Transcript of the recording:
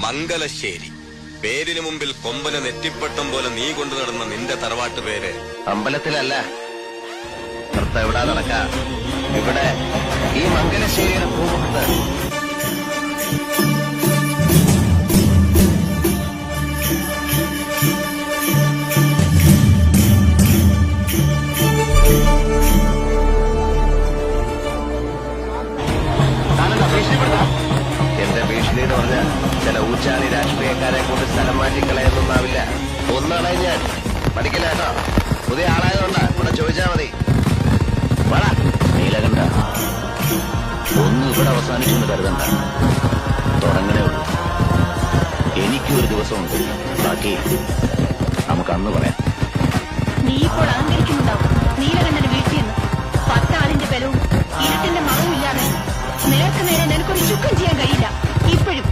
മംഗലശ്ശേരി. പേരിനു മുമ്പിൽ കൊമ്പനെ നെറ്റിപ്പട്ടം പോലെ നീ കൊണ്ടു നടന്ന നിന്റെ തറവാട്ട് പേര് അമ്പലത്തിലല്ല. എവിടാ നടക്ക ഇവിടെ ഈ മംഗലശ്ശേരിയുടെ പൂമുഖത്ത്. എന്റെ ഭീഷണി എന്ന് പറഞ്ഞാൽ ചില ഊച്ചാളി രാഷ്ട്രീയക്കാരെ കൊണ്ട് സ്ഥലം മാറ്റിക്കളയൊന്നുമാവില്ല. ഒന്നാണ് ഞാൻ പഠിക്കില്ല കേട്ടോ. പുതിയ ആളായതുകൊണ്ടാ ഇവിടെ ചോദിച്ചാ മതി. നീലകണ്ഠ, ഒന്നും ഇവിടെ അവസാനിച്ചെന്ന് കരുതണ്ട. തുടങ്ങണേ ഉള്ളൂ. എനിക്കൊരു ദിവസമുണ്ട്. ബാക്കി നമുക്ക് അന്ന് പറയാം. നീ ഇപ്പോൾ അഹങ്കരിക്കുന്നുണ്ടാവും. നീലകണ്ഠന് വീട്ടിൽ നിന്ന് 10 ആളിന്റെ ബലവും ഇരുട്ടിന്റെ മറവും ഇല്ലാതെ നേർക്ക് നേരെ നിനക്കൊരു ചുക്കം ചെയ്യാൻ കഴിയില്ല. ഇപ്പോഴും